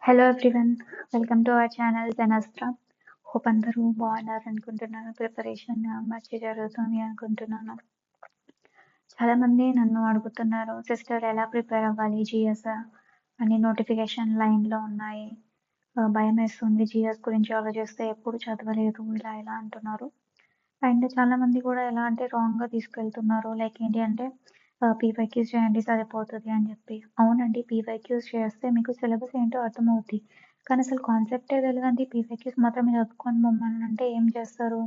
Hello everyone, welcome to our channel Janastra. Hope అందరూ బాగున్నారు అనుకుంటున్నాను. ప్రిపరేషన్ మంచి జరుగుతుంది అనుకుంటున్నాను. చాలా మంది నన్ను అడుగుతున్నారు, సిస్టర్ ఎలా ప్రిపేర్ అవ్వాలి జిఎస్ అని నోటిఫికేషన్ లైన్లో ఉన్నాయి, భయం వేస్తుంది, జిఎస్ గురించి ఆలోచిస్తే ఎప్పుడు చదవలేదు ఇలా ఇలా అంటున్నారు. అండ్ చాలా మంది కూడా ఎలా అంటే రాంగ్గా తీసుకెళ్తున్నారు. లైక్ ఏంటి అంటే పీవైక్యూస్ చేయండి సరిపోతుంది అని చెప్పి. అవునండి, పీవైక్యూస్ చేస్తే మీకు సిలబస్ ఏంటో అర్థమవుద్ది. కానీ అసలు కాన్సెప్టే తెలియదండి, పీవైక్యూస్ మాత్రమే చదువుకొని మమ్మల్ని అంటే ఏం చేస్తారు?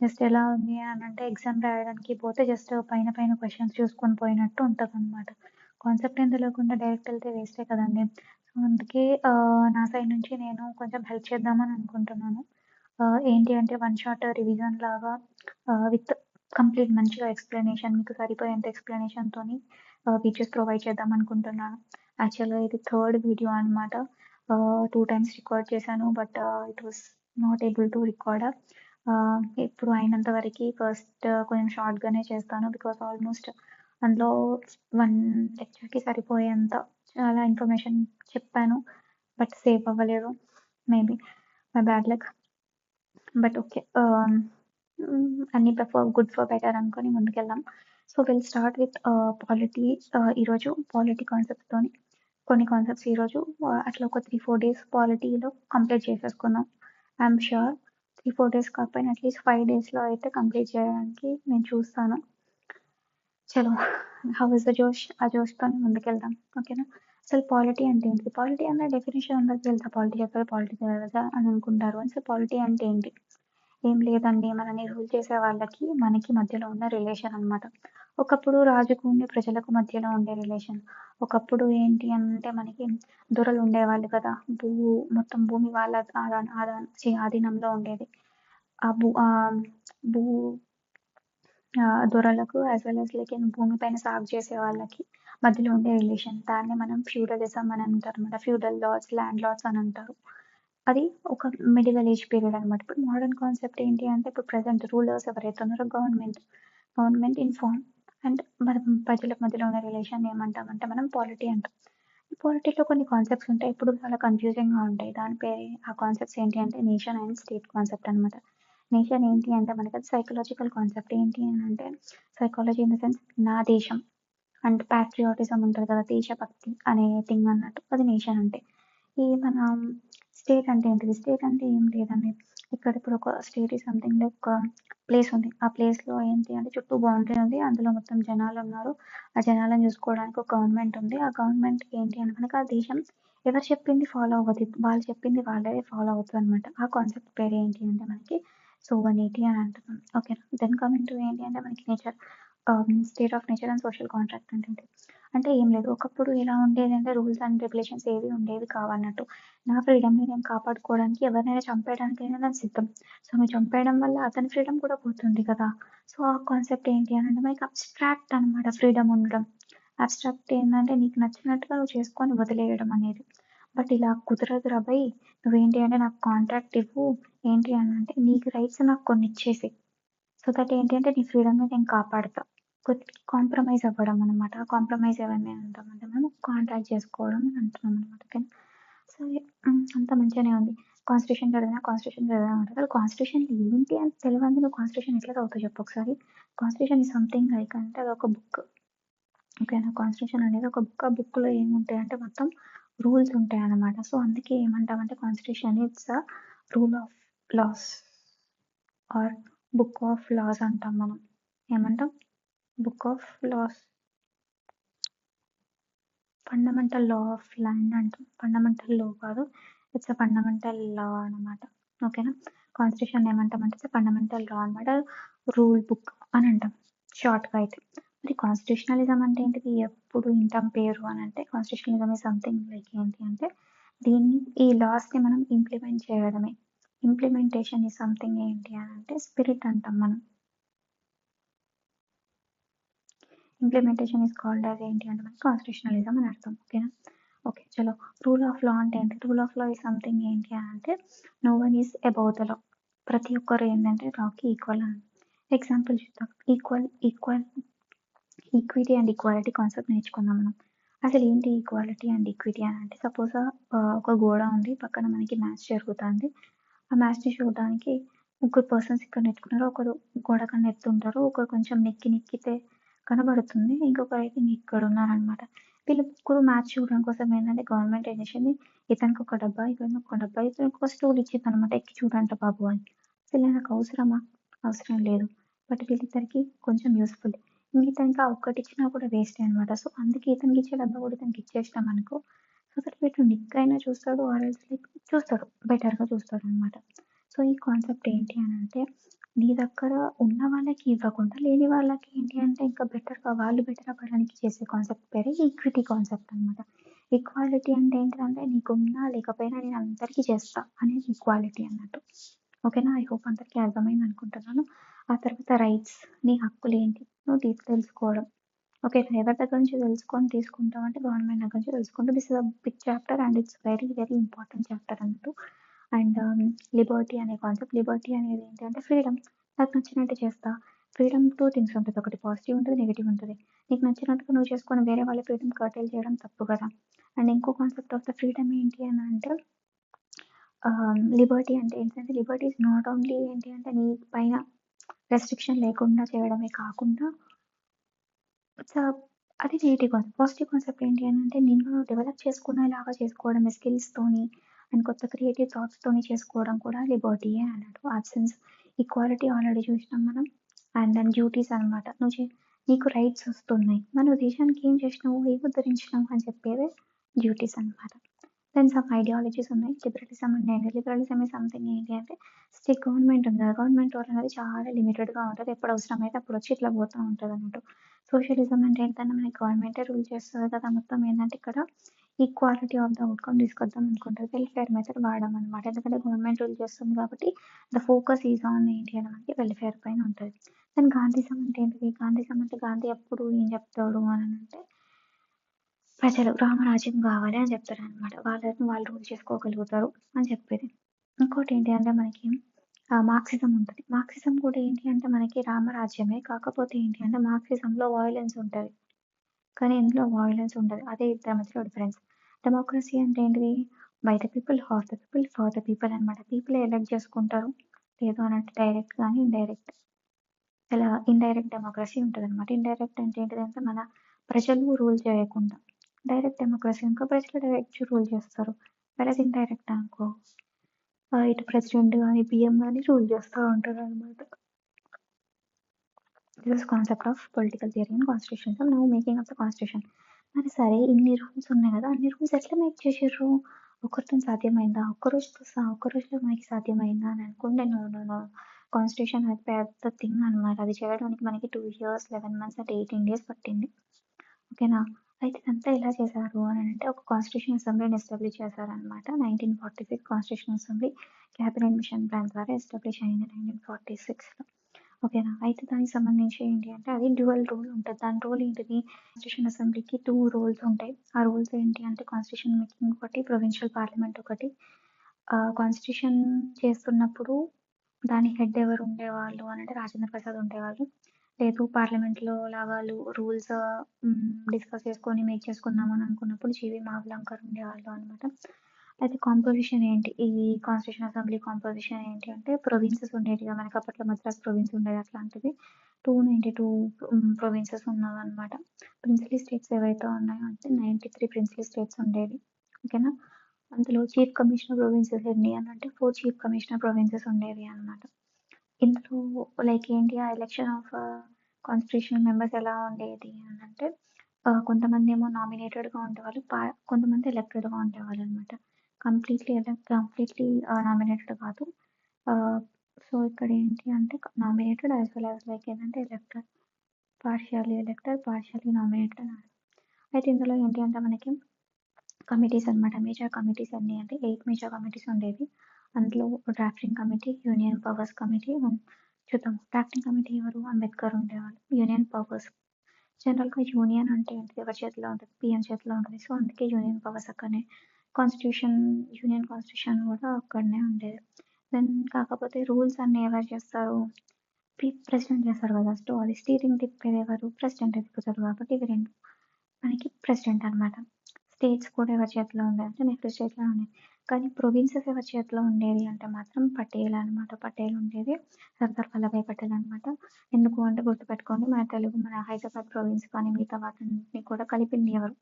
జస్ట్ ఎలా ఉంది అని అంటే ఎగ్జామ్ రాయడానికి పోతే జస్ట్ పైన పైన క్వశ్చన్స్ చూసుకొని పోయినట్టు ఉంటుంది అనమాట. కాన్సెప్ట్ ఏం తెలియకుండా డైరెక్ట్ వెళ్తే వేస్టే కదండి. సో అందుకే నా సైడ్ నుంచి నేను కొంచెం హెల్ప్ చేద్దామని అనుకుంటున్నాను. ఏంటి అంటే వన్ షాట్ రివిజన్ లాగా విత్ కంప్లీట్ మంచిగా ఎక్స్ప్లెనేషన్, మీకు సరిపోయేంత ఎక్స్ప్లెనేషన్తోని వీడియోస్ ప్రొవైడ్ చేద్దాం అనుకుంటున్నాను. యాక్చువల్గా ఇది థర్డ్ వీడియో అనమాట. 2 టైమ్స్ రికార్డ్ చేశాను, but it was not able to record. ఇప్పుడు అయినంత వరకు ఫస్ట్ కొంచెం షార్ట్గానే చేస్తాను, బికాస్ ఆల్మోస్ట్ అందులో 1 లెక్చర్కి సరిపోయేంత చాలా ఇన్ఫర్మేషన్ చెప్పాను, బట్ సేవ్ అవ్వలేదు. Maybe my bad luck, but okay. అన్ని గుడ్ ఫర్ బెటర్ అనుకొని ముందుకెళ్దాం. So will start with polity. ఈరోజు పాలిటీ కాన్సెప్ట్స్తోని కొన్ని కాన్సెప్ట్స్ ఈరోజు అట్లా ఒక 3-4 డేస్ పాలిటీలో కంప్లీట్ చేసేసుకుందాం. ఐఎమ్ ష్యూర్ 3-4 డేస్ కాకపోయినా అట్లీస్ట్ 5 డేస్లో అయితే కంప్లీట్ చేయడానికి నేను చూస్తాను. చలో, హౌ ఇస్ ద జోష్? ఆ జోష్తోని ముందుకెళ్దాం, ఓకేనా? అసలు పాలిటీ అంటే ఏంటి? పాలిటీ అన్న డెఫినేషన్ అందరికి తెలుసా? పాలిటీ చెప్పాలి, పాలిటీ తెలుసా అని అనుకుంటారు. అసలు పాలిటీ అంటే ఏంటి? ఏం లేదండి, మనని రూల్ చేసే వాళ్ళకి మనకి మధ్యలో ఉన్న రిలేషన్ అనమాట. ఒకప్పుడు రాజుకు ఉండే ప్రజలకు మధ్యలో ఉండే రిలేషన్. ఒకప్పుడు ఏంటి అంటే మనకి దొరలు ఉండేవాళ్ళు కదా, మొత్తం భూమి వాళ్ళ ఆధీనంలో ఉండేది. ఆ భూ దొరలకు యాజ్ వెల్ యాజ్ లైక్ భూమి పైన సాగు చేసే వాళ్ళకి మధ్యలో ఉండే రిలేషన్, దాన్ని మనం ఫ్యూడలిజం అని అంటారు అనమాట. ఫ్యూడల్ లార్డ్స్, ల్యాండ్ లార్డ్స్ అని అంటారు. అది ఒక మిడివల్ ఏజ్ పీరియడ్ అనమాట. ఇప్పుడు మోడర్న్ కాన్సెప్ట్ ఏంటి అంటే ఇప్పుడు ప్రజెంట్ రూలర్స్ ఎవరైతే ఉన్నారో గవర్నమెంట్ ఇన్ఫార్మ్ అండ్ మన ప్రజలకు మధ్యలో ఉన్న రిలేషన్ ఏమంటామంటే మనం పాలిటీ అంటాం. ఈ పాలిటీలో కొన్ని కాన్సెప్ట్స్ ఉంటాయి, ఇప్పుడు చాలా కన్ఫ్యూజింగ్గా ఉంటాయి. దాని పేరు ఆ కాన్సెప్ట్స్ ఏంటి అంటే నేషన్ అండ్ స్టేట్ కాన్సెప్ట్ అనమాట. నేషన్ ఏంటి అంటే మనకి అది సైకలాజికల్ కాన్సెప్ట్. ఏంటి అని అంటే సైకాలజీ ఇన్ ద సెన్స్ నా దేశం అండ్ ప్యాట్రియాటిజం ఉంటుంది కదా, దేశభక్తి అనే థింగ్ అన్నట్టు, అది నేషన్ అంటే. ఈ మన స్టేట్ అంటే ఏంటిది? స్టేట్ అంటే ఏం లేదండి, ఇక్కడ ఇప్పుడు ఒక స్టేట్ ఈ సంథింగ్ లైక్ ఒక ప్లేస్ ఉంది. ఆ ప్లేస్లో ఏంటి అంటే చుట్టూ బౌండరీ ఉంది, అందులో మొత్తం జనాలు ఉన్నారు. ఆ జనాలను చూసుకోవడానికి ఒక గవర్నమెంట్ ఉంది. ఆ గవర్నమెంట్కి ఏంటి అంటే మనకి ఆ దేశం ఎవరు చెప్పింది ఫాలో అవ్వదు, వాళ్ళు చెప్పింది వాళ్ళే ఫాలో అవుతుంది అనమాట. ఆ కాన్సెప్ట్ పేరు ఏంటి అంటే మనకి సోవర్నిటీ అని అంటున్నాం, ఓకేనా? దెన్ కమింగ్ టు ఏంటి అంటే మనకి nature, state of nature and social contract అంటే ఏం లేదు. ఒకప్పుడు ఎలా ఉండేది అంటే రూల్స్ అండ్ రెగ్యులేషన్స్ ఏవి ఉండేవి కావన్నట్టు. నా ఫ్రీడమ్‌ని నేను కాపాడుకోవడానికి ఎవరినైనా చంపేయడానికైనా నేను సిద్ధం. సో మీరు చంపేయడం వల్ల అతని ఫ్రీడమ్ కూడా పోతుంది కదా! సో ఆ కాన్సెప్ట్ ఏంటి అనంటే మనకి అబ్స్ట్రాక్ట్ అనమాట ఫ్రీడమ్ ఉండడం. అబ్స్ట్రాక్ట్ ఏందంటే నీకు నచ్చినట్టుగా నువ్వు చేసుకొని వదిలేయడం అనేది. బట్ ఇలా కుదరదురా భయ్! నువ్వేంటి అంటే నాకు కాంట్రాక్ట్ ఇవ్వు. ఏంటి అనంటే నీకు రైట్స్ నాకు కొన్ని ఇచ్చేసేయి. సో దట్ ఏంటి అంటే నీ ఫ్రీడమ్‌ని నేను కాపాడతా. కాంప్రమైజ్ అవ్వడం అనమాట. కాంప్రమైజ్ ఎవరిని అంటామంటే మనం కాంట్రాక్ట్ చేసుకోవడం అని అంటున్నాం అనమాట, ఓకేనా? సరే, అంతా మంచిగానే ఉంది. కాన్స్టిట్యూషన్ చదివినా అంటారు. అసలు కాన్స్టిట్యూషన్ ఏంటి అని తెలవంది నువ్వు కాన్స్టిట్యూషన్ ఎట్లా చదువుతావు చెప్పు ఒకసారి? కాన్స్టిట్యూషన్ ఈజ్ సంథింగ్ లైక్ అంటే అదొక బుక్, ఓకేనా? కాన్స్టిట్యూషన్ అనేది ఒక బుక్. ఆ బుక్‌లో ఏముంటాయంటే మొత్తం రూల్స్ ఉంటాయన్నమాట. సో అందుకే ఏమంటామంటే constitution it's a rule of laws or book of laws అంటాం మనం. ఏమంటాం? Book of laws. Fundamental law of land అంటాం. ఫండమెంటల్ లా కాదు, ఇట్స్ అ ఫండమెంటల్ లా అనమాట, ఓకేనా? కాన్స్టిట్యూషన్ ఏమంటామంటే ఇట్స్ ఫండమెంటల్ లా అనమాట, రూల్ బుక్ అని అంటాం షార్ట్‌గా అయితే. మరి కాన్స్టిట్యూషనలిజం అంటే ఏంటిది? ఎప్పుడు వింటాం పేరు అని అంటే కాన్స్టిట్యూషనలిజం ఈజ్ సంథింగ్ లైక్ ఏంటి అంటే ఈ లాస్‌ని మనం ఇంప్లిమెంట్ చేయడమే. ఇంప్లిమెంటేషన్ ఈజ్ సంథింగ్ ఏంటి అని అంటే స్పిరిట్ అంటాం మనం. ఇంప్లిమెంటేషన్ ఈజ్ కాల్డ్ యాజ్ ఏంటి అంటే మనకి కాన్స్టిట్యూషనలిజం అని అర్థం, ఓకేనా? ఓకే, చలో. రూల్ ఆఫ్ లా అంటే ఏంటి? Rule of law is something ఏంటి అని అంటే no one is above the law. ప్రతి ఒక్కరు ఏంటంటే లాకి ఈక్వల్ అని. ఎగ్జాంపుల్ చూద్దాం. ఈక్విటీ అండ్ ఈక్వాలిటీ కాన్సెప్ట్ నేర్చుకుందాం మనం. అసలేంటి ఈక్వాలిటీ అండ్ ఈక్విటీ అని అంటే సపోజ్ ఒక గోడ ఉంది. పక్కన మనకి మ్యాచ్ జరుగుతాంది. ఆ మ్యాచ్‌ని చూడడానికి ముగ్గురు పర్సన్స్ ఇక్కడ నెట్టుకున్నారు. ఒకరు గోడ కన్నా ఎత్తుంటారు. ఒకరు కొంచెం నెక్కితే కనబడుతుంది. ఇంకొకరైతే ఇక్కడున్నారనమాట. వీళ్ళు ముగ్గురు మ్యాచ్ చూడడం కోసం ఏందంటే గవర్నమెంట్ ఏం చేసింది, ఇతనికి ఒక డబ్బా, ఇతనికి ఒక డబ్బా, ఇతనికి ఒక స్టూల్ ఇచ్చిందనమాట. ఎక్కి చూడంట బాబు అని. అసలు నాకు అవసరమా? అవసరం లేదు. బట్ వీళ్ళిద్దరికీ కొంచెం యూజ్‌ఫుల్. ఇతనికి ఆ ఒక్కటిచ్చినా కూడా వేస్టే అనమాట. సో, అందుకే ఇతనికిచ్చే డబ్బా కూడా ఇతనికి ఇచ్చేసినామనుకో, సో దట్ వీడు నిక్ అయినా చూస్తాడు ఆర్ ఎల్స్ లైక్ చూస్తాడు. బెటర్‌గా చూస్తాడనమాట. సో, ఈ కాన్సెప్ట్ ఏంటి అనంటే, నీ దగ్గర ఉన్న వాళ్ళకి ఇవ్వకుండా, లేని వాళ్ళకి ఏంటి అంటే ఇంకా బెటర్‌గా వాళ్ళు బెటర్ అవ్వడానికి చేసే కాన్సెప్ట్ పేరే ఈక్విటీ కాన్సెప్ట్ అనమాట. ఈక్వాలిటీ అంటే ఏంటిదంటే, నీకున్నా లేకపోయినా నేను అందరికీ చేస్తా అనేది ఈక్వాలిటీ అన్నట్టు. ఓకేనా? ఐ హోప్ అందరికీ అర్థమైందనుకుంటున్నాను. ఆ తర్వాత రైట్స్, నీ హక్కులేంటి నువ్వు తెలుసుకోవడం. ఓకేనా? ఎవరి దగ్గర నుంచి తెలుసుకొని తీసుకుంటావు అంటే గవర్నమెంట్ దగ్గర నుంచి తెలుసుకుంటూ this is a big chapter and it's very, very important chapter అన్నట్టు. అండ్ లిబర్టీ అనే కాన్సెప్ట్. లిబర్టీ అనేది ఏంటంటే ఫ్రీడమ్. నాకు నచ్చినట్టు చేస్తా. ఫ్రీడమ్ 2 థింగ్స్ ఉంటది. ఒకటి పాజిటివ్ ఉంటది, నెగెటివ్ ఉంటది. నీకు నచ్చినట్టుగా నువ్వు చేసుకొని వేరే వాళ్ళ ఫ్రీడమ్ కర్టైల్ చేయడం తప్పు కదా! అండ్ ఇంకో కాన్సెప్ట్ ఆఫ్ ద ఫ్రీడమ్ ఏంటి అని అంటే లిబర్టీ అంటే ఏంటంటే లిబర్టీ ఈస్ నాట్ ఓన్లీ ఏంటి అంటే నీ పైన రెస్ట్రిక్షన్ లేకుండా చేయడమే కాకుండా ఇట్స్ అది నెగెటివ్ కాన్సెప్ట్. పాజిటివ్ కాన్సెప్ట్ ఏంటి అనంటే నిన్ను డెవలప్ చేసుకునేలాగా చేసుకోవడమే స్కిల్స్‌తోని అండ్ కొత్త క్రియేటివ్ థాట్స్‌తోని చేసుకోవడం కూడా లిబర్టీయే అన్నట్టు. అబ్సెన్స్ ఈక్వాలిటీ ఆల్రెడీ చూసినాం మనం. అండ్ దెన్ డ్యూటీస్ అనమాట. నీకు రైట్స్ వస్తున్నాయి. మరి నువ్వు దేశానికి ఏం చేసినావు? ఏం ఉద్ధరించినావు? అని చెప్పేదే డ్యూటీస్ అనమాట. దెన్ సమ్ ఐడియాలజీస్ ఉన్నాయి. లిబరలిజం అంటే ఏంటి? లిబరలిజం ఈజ్ సంథింగ్ ఏంటి అంటే స్టిల్ గవర్నమెంట్ ఉంది కదా! గవర్నమెంట్ రూల్ అనేది చాలా లిమిటెడ్‌గా ఉంటది. ఎప్పుడు అవసరమైతే అప్పుడు వచ్చి ఇట్లా పోతా ఉంటదన్నట్టు. సోషలిజం అంటే ఏంటంటే మనకి గవర్నమెంటే రూల్ చేస్తది కదా! మొత్తం ఏందంటే ఇక్కడ ఈక్వాలిటీ ఆఫ్ ద ఔట్‌కమ్ తీసుకొద్దాం అనుకుంటది. Welfare method వాడమనమాట. ఎందుకంటే గవర్నమెంట్ రూల్ చేస్తుంది కాబట్టి ద ఫోకస్ ఈజ్ ఆన్ ఏంటి అని మనకి వెల్‌ఫేర్ పైన ఉంటది. దెన్ గాంధీజం అంటే ఏంటిది? గాంధీజం అంటే గాంధీ ఎప్పుడు ఏం చెప్తాడు అనంటే ప్రజలు రామరాజ్యం కావాలి అని చెప్తారనమాట. వాళ్ళని వాళ్ళు రూల్ చేసుకోగలుగుతారు అని చెప్పేది. ఇంకోటేంటి అంటే మనకి మార్క్సిజం ఉంటది. మార్క్సిజం కూడా ఏంటి అంటే మనకి రామరాజ్యమే. కాకపోతే ఏంటి అంటే మార్క్సిజంలో వయలెన్స్ ఉంటది. కానీ ఇందులో వయలెన్స్ ఉండదు. అదే ఇద్దరి మధ్యలో డిఫరెన్స్. డెమోక్రసీ అంటే ఏంటిది? By the people, for the people, for the people అనమాట. పీపులే ఎలక్ట్ చేసుకుంటారు. లేదు అనంటే డైరెక్ట్ గానీ, ఇండైరెక్ట్ ఇలా ఇండైరెక్ట్ డెమోక్రసీ ఉంటదనమాట. ఇండైరెక్ట్ అంటే ఏంటిదంటే మన ప్రజలు రూల్ చేయకుండా. డైరెక్ట్ డెమోక్రసీ అనుకో ప్రజలు డైరెక్ట్ రూల్ చేస్తారు. వేరేస్ ఇండైరెక్ట్ అనుకో ఇటు ప్రెసిడెంట్ గానీ, పీఎం గానీ రూల్ చేస్తా ఉంటారనమాట. This is concept of political theory and constitutionalism. Now making of the constitution. మరి సరే ఇన్ని రూల్స్ ఉన్నాయి గదా! అన్ని రూల్స్ ఎట్లా మేక్ చేషిర్రు? ఒక్కరితోని సాధ్యమైందా? ఒక్క రోజులో మనకి సాధ్యమైందా అని అనుకుంటే నో, నో, నో. కాన్స్టిట్యూషన్ అనేది పెద్ద థింగ్ అనమాట. అది చేయడానికి మనకి 2 ఇయర్స్, 11 మంత్స్ అంటే 18 డేస్ పట్టింది. ఓకేనా? అయితే ఇదంతా ఎలా చేశారు అనంటే ఒక కాన్స్టిట్యూషన్ అసెంబ్లీని ఎస్టాబ్లిష్ చేశారనమాట. 1946 constitution assembly cabinet mission plan ద్వారా ఎస్టాబ్లిష్ అయింది 1946లో. ఓకేనా? అయితే దానికి సంబంధించి ఏంటి అంటే అది డ్యూయల్ రోల్ ఉంటది. దాని రోల్ ఏంటిది? కాన్స్టిట్యూషన్ అసెంబ్లీకి 2 రోల్స్ ఉంటాయి. ఆ రోల్స్ ఏంటి అంటే కాన్స్టిట్యూషన్ మేకింగ్ ఒకటి, ప్రొవిన్షియల్ పార్లమెంట్ ఒకటి. కాన్స్టిట్యూషన్ చేస్తున్నప్పుడు దాని హెడ్ ఎవరు ఉండేవాళ్ళు అనంటే రాజేంద్ర ప్రసాద్ ఉండేవాళ్ళు. లేదు పార్లమెంట్‌లో లాగా రూల్స్ డిస్కస్ చేసుకొని మేక్ చేసుకుందాం అని అనుకున్నప్పుడు జీవీ మావలంకర్ ఉండేవాళ్ళు అనమాట. అయితే కాంపోజిషన్ ఏంటి? ఈ కాన్స్టిట్యూషన్ అసెంబ్లీ కాంపోజిషన్ ఏంటి అంటే ప్రొవిన్సెస్ ఉండేటివి. మనకి అప్పట్లో మద్రాస్ ప్రొవిన్స్ ఉండేది అట్లాంటిది. 292 ప్రొవిన్సెస్ ఉన్నవన్నమాట. ప్రిన్స్లీ స్టేట్స్ ఏవైతే ఉన్నాయో అంటే 93 ప్రిన్స్లీ స్టేట్స్ ఉండేవి. ఓకేనా? అందులో చీఫ్ కమిషనర్ ప్రొవిన్సెస్ ఎన్ని అనంటే 4 చీఫ్ కమిషనర్ ప్రొవిన్సెస్ ఉండేవి అన్నమాట. ఇందులో లైక్ ఏంటి ఆ ఎలక్షన్ ఆఫ్ కాన్స్టిట్యూషనల్ మెంబర్స్ ఎలా ఉండేది అనంటే కొంతమందేమో నామినేటెడ్‌గా ఉండేవాళ్ళు. కొంతమంది ఎలక్టెడ్‌గా ఉండేవాళ్ళనమాట. కంప్లీట్‌లీ నామినేటెడ్ కాదు. ఆహ్, సో, ఇక్కడ ఏంటి అంటే nominated as well as like ఏంటంటే elected, partially elected, partially nominated అని అర్థం. అయితే ఇందులో ఏంటి అంటే మనకి కమిటీస్ అనమాట. మేజర్ కమిటీస్ ఎన్ని అంటే 8 మేజర్ కమిటీస్ ఉండేవి. అందులో drafting committee, union powers committee చూద్దాం. డ్రాఫ్టింగ్ కమిటీ ఎవరు? అంబేద్కర్ ఉండేవాళ్ళు. యూనియన్ పవర్స్ జనరల్‌గా యూనియన్ అంటే ఏంటిది? ఎవరి చేతిలో ఉంటది? పీఎం చేతిలో ఉంటది. సో, అందుకే యూనియన్ పవర్స్ అక్కడనే. కాన్స్టిట్యూషన్ యూనియన్ కాన్స్టిట్యూషన్ కూడా అక్కడనే ఉండేది. దెన్ కాకపోతే రూల్స్ అన్నీ ఎవరు చేస్తారు? ప్రెసిడెంట్ చేస్తారు కదా! సో, అది స్టీరింగ్ తిప్పేది ఎవరు? ప్రెసిడెంటే తిప్పుతారు కాబట్టి ఇవి 2. మనకి ప్రెసిడెంట్ అనమాట. స్టేట్స్ కూడా ఎవరి చేతిలో ఉండేది అంటే నెహ్రూ చేతిలో ఉండేది. కానీ ప్రొవిన్సెస్ ఎవరి చేతిలో ఉండేది అంటే మాత్రం పటేల్ అనమాట. పటేల్ ఉండేది. సర్దార్ వల్లభాయ్ పటేల్ అనమాట. ఎందుకు అంటే గుర్తుపెట్టుకోండి మన హైదరాబాద్ ప్రొవిన్స్ కానీ మిగతా వాటన్నిటిని కూడా కలిపింది ఎవరు?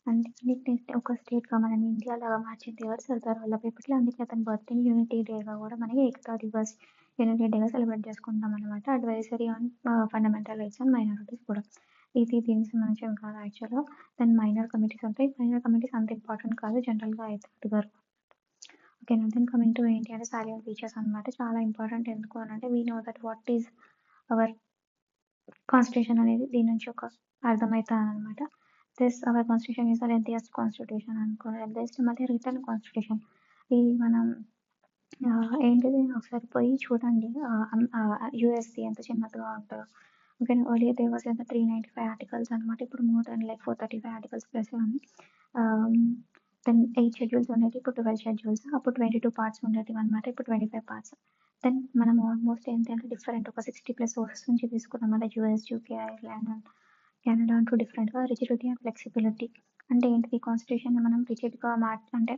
అన్నిటిని ఒక స్టేట్‌గా మన ఇండియాలాగా మార్చింది ఎవరు? సర్దార్ వల్లభాయ్ పటేల్. అందుకే అతని బర్త్‌డేని యూనిటీ డేగా కూడా మనకి ఏకతా దివస్, యూనిటీ డేగా సెలబ్రేట్ చేసుకుంటాం అనమాట. Advisory on fundamental rights and minorities కూడా. ఇది దీనికి సంబంధించి కాదు యాక్చువల్‌గా. దాని మైనర్ కమిటీస్ ఉంటాయి. మైనర్ కమిటీస్ అంత ఇంపార్టెంట్ కాదు. జనరల్‌గా అయితే అడగరు. ఓకేనా. దెన్ కమింగ్ టు ఏంటి అంటే సాలియెంట్ ఫీచర్స్ అనమాట. చాలా ఇంపార్టెంట్ ఎందుకు అనంటే we know that what is our constitution అనేది దీని నుంచి ఒక అర్థమైతాదనమాట. Our constitution is the lengthiest constitution అనుకో. లెంతియెస్ట్ మళ్ళీ రిటన్ కాన్స్టిట్యూషన్. ఇది మనం ఏంటిది ఒకసారి పోయి చూడండి. యూఎస్‌ది ఎంత చిన్నదిగా ఉంటదో. ఓకేనా. ఎర్లియర్ దేర్ వాస్ 395 ఆర్టికల్స్ అనమాట. ఇప్పుడు మోర్ దాన్ 435 ఆర్టికల్స్ ప్లస్ ఉంది. దెన్ 8 షెడ్యూల్స్ ఉండేవి. ఇప్పుడు 12 షెడ్యూల్స్. అప్పుడు 22 పార్ట్స్ ఉండేటివన్నమాట. ఇప్పుడు 25 పార్ట్స్. దెన్ మనం ఆల్మోస్ట్ ఏంటి అంటే డిఫరెంట్ ఒక 60+ సోర్సెస్ నుంచి తీసుకున్నాం. అంటే US, UK, Ireland and Canada అంటూ డిఫరెంట్‌గా రిజిడిటీ అండ్ ఫ్లెక్సిబిలిటీ. అంటే ఏంటిది కాన్స్టిట్యూషన్‌ని మనం రిజిడ్‌గా అంటే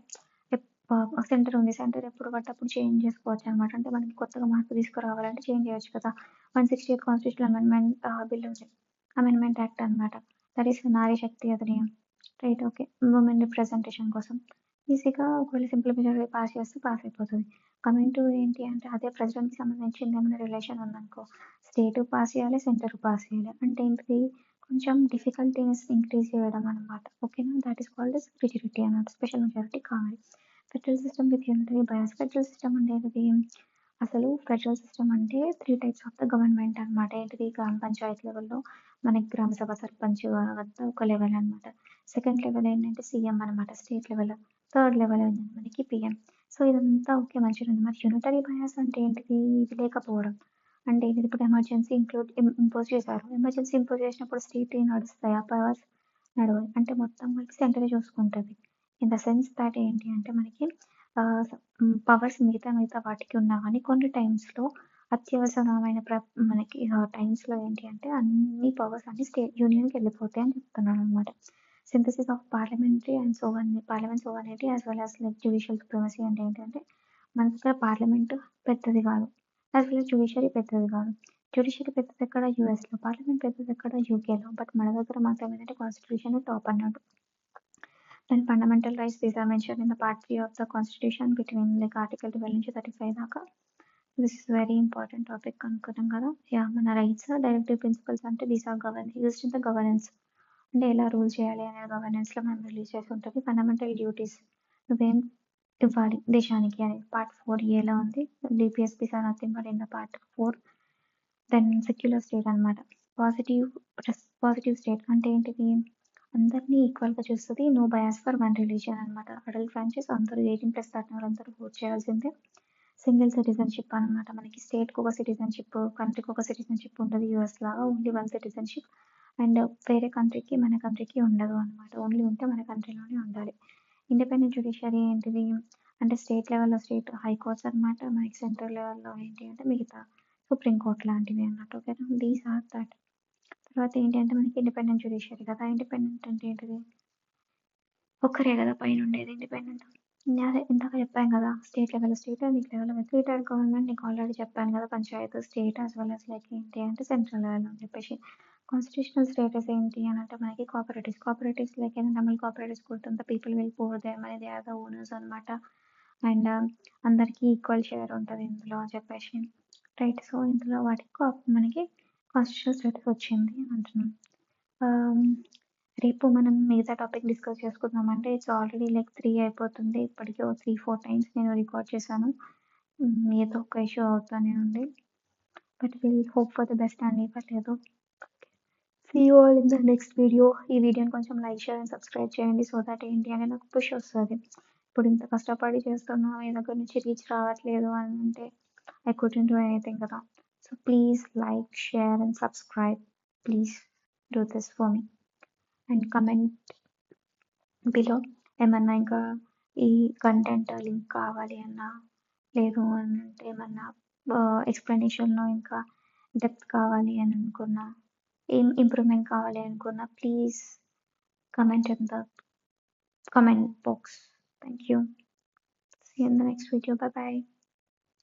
సెంటర్ ఉంది. సెంటర్ ఎప్పుడు పడితే అప్పుడు చేంజ్ చేసుకోవచ్చనమాట. అంటే మనకి కొత్తగా మార్పు తీసుకురావాలంటే చేంజ్ చేయొచ్చు కదా! 168 కాన్స్టిట్యూషనల్ అమెండ్మెంట్ బిల్ ఉంది. అమెండ్మెంట్ యాక్ట్ అనమాట. That is Nari Shakti Adhiniyam. Right. Okay. Women representation కోసం. ఈజీగా ఒకవేళ సింపుల్ మెజారిటీ పాస్ చేస్తే పాస్ అయిపోతది. కమింగ్ టు ఏంటి అంటే అదే ప్రెసిడెంట్‌కి సంబంధించింది ఏమైనా రిలేషన్ ఉందనుకో, స్టేటు పాస్ చేయాలి, సెంటర్ పాస్ చేయాలి. అంటే ఏంటిది కొంచెం డిఫికల్టీనెస్ ఇంక్రీజ్ చేయడం అనమాట. ఓకేనా. That is called as rigidity అన్నమాట. స్పెషల్ మెజారిటీ కావాలి. Federal system with unitary bias. Federal system అంటే ఏంటిది? అసలు ఫెడరల్ సిస్టమ్ అంటే 3 టైప్స్ ఆఫ్ ద గవర్నమెంట్ అనమాట. ఏంటిది? గ్రామ పంచాయతీ లెవెల్‌లో మనకి గ్రామ సభ, సర్పంచ్ అదంతా ఒక లెవెల్ అనమాట. సెకండ్ లెవెల్ ఏంటంటే సీఎం అనమాట స్టేట్ లెవెల్. థర్డ్ లెవెల్ ఏంటంటే మనకి పీఎం. సో, ఇదంతా ఓకే మంచిగుంది. మరి యూనిటరీ బయాస్ అంటే ఏంటిది? ఇది లేకపోవడం. అంటే ఏంటిది? ఇప్పుడు ఎమర్జెన్సీ ఇంపోజ్ చేశారు. ఎమర్జెన్సీ ఇంపోజ్ చేసినప్పుడు స్టేట్‌వి నడుస్తాయా పవర్స్? నడవవు. అంటే మొత్తం కలిపి సెంటరే చూసుకుంటది. ఇన్ ద సెన్స్ దట్ ఏంటి అంటే మనకి పవర్స్ మిగతా వాటికి ఉన్నా గానీ కొన్ని టైమ్స్‌లో అత్యవసరమైన మనకి టైమ్స్‌లో ఏంటి అంటే అన్ని పవర్స్ అన్నీ యూనియన్‌కి వెళ్ళిపోతాయి అని చెప్తున్నాననమాట. Synthesis of parliament sovereignty as well as like judicial supremacy అంటే ఏంటంటే మన దగ్గర పార్లమెంట్ పెద్దది కాదు. యాస్ వెల్ యాస్ జ్యుడిషియరీ పెద్దది కాదు. జ్యుడిషియరీ పెద్దదెక్కడ యూఎస్‌లో, పార్లమెంట్ పెద్దదెక్కడ యూకేలో. బట్ మన దగ్గర మాత్రం ఏంటంటే కాన్స్టిట్యూషన్ టాప్ అన్నట్టు. Then fundamental rights, these are mentioned in the part 3 of the constitution between like article 12 నుంచి 35 దాకా. This is very important topic అనుకున్నాం కదా. యా మన రైట్స్ డైరెక్టివ్ ప్రిన్సిపల్స్ అంటే these are used in the governance. అంటే ఎలా rule చేయాలి అనే గవర్నెన్స్‌లో మనం రిలీజ్ చేసి ఉంటుంది. ఫండమెంటల్ డ్యూటీస్ నువ్వేం ఇవ్వాలి దేశానికి అనేది పార్ట్ 4 ఏలో ఉంది. DPSPs are nothing but in the part 4. Then secular state అనమాట. పాజిటివ్ స్టేట్ అంటే ఏంటిది? అందరినీ ఈక్వల్‌గా చూస్తది. No bias for one religion అనమాట. అడల్ట్ ఫ్రాంచైజ్ అందరూ 18+ దాటిన వాళ్ళందరూ ఓట్ చేయాల్సిందే. సింగిల్ సిటిజన్‌షిప్ అనమాట. మనకి స్టేట్‌కి ఒక సిటిజన్‌షిప్, కంట్రీకి ఒక సిటిజన్‌షిప్ ఉంటది యూఎస్ లాగా. Only one citizenship. అండ్ వేరే కంట్రీకి, మన కంట్రీకి ఉండదు అనమాట. ఓన్లీ ఉంటే మన కంట్రీలోనే ఉండాలి. ఇండిపెండెంట్ జ్యుడిషియరీ ఏంటిది? అంటే స్టేట్ లెవెల్‌లో హై కోర్ట్స్ అనమాట. మనకి సెంట్రల్ లెవెల్‌లో ఏంటి అంటే మిగతా సుప్రీం కోర్ట్ లాంటివి అన్నట్టు. ఓకేనా. These are that. తర్వాత ఏంటి అంటే మనకి ఇండిపెండెంట్ జ్యుడిషియరీ కదా. ఇండిపెండెంట్ అంటే ఏంటిది? ఒక్కరే కదా పైనుండేది ఇండిపెండెంట్. అదే ఇందాక చెప్పాను కదా. స్టేట్ లెవెల్, నీకు లెవెల్ 3 టైర్ గవర్నమెంట్ నీకు ఆల్రెడీ చెప్పాను కదా. Panchayat, state as well as like ఏంటి అంటే సెంట్రల్ లెవెల్ అని చెప్పేసి. కాన్స్టిట్యూషనల్ స్టేటస్ ఏంటి అని అంటే మనకి కోఆపరేటివ్స్ లైక్ ఏంటంటే అమల్ కోఆపరేటివ్స్ గుర్తుందా? పీపుల్ విల్ పూర్ దేమ్ అనేది దే ఆర్ ద ఓనర్స్ అనమాట. అండ్ అందరికీ ఈక్వల్ షేర్ ఉంటది ఇందులో అని చెప్పేసి. రైట్. సో, ఇందులో వాటికి మనకి కాన్స్టిట్యూషనల్ స్టేటస్ వచ్చింది అంటున్నాం. రేపు మనం మిగతా టాపిక్ డిస్కస్ చేసుకుందాం. అంటే ఇట్స్ ఆల్రెడీ లైక్ 3 అయిపోతుంది. ఇప్పటికే ఓ 3, 4 టైమ్స్ నేను రికార్డ్ చేశాను. ఏదో ఒక ఇష్యూ అవుతానే ఉంది. But will hope for the best అండి. బట్ ఏదో see you all in the next video. ఈ వీడియోని కొంచెం లైక్, షేర్ అండ్ సబ్స్క్రైబ్ చేయండి. సో దట్ ఏంటి అంటే నాకు పుష్ వస్తది. ఇప్పుడు ఇంత కష్టపడి చేస్తున్నా మీ దగ్గర నుంచి రీచ్ రావట్లేదు అని అంటే ఐ కుడెంట్ డూ ఎనీథింగ్ కదా. So please like, share and subscribe. Please do this for me. And comment below ఏమన్నా ఇంకా ఈ కంటెంట్ లింక్ కావాలి అన్నా, లేదు అని అంటే ఏమన్నా ఎక్స్‌ప్లనేషన్‌లో ఇంకా డెప్త్ కావాలి అని అనుకున్నా, ఏం ఇంప్రూవ్‌మెంట్ కావాలి అనుకున్నా please comment in the comment box. Thank you. See you in the next video. Bye bye.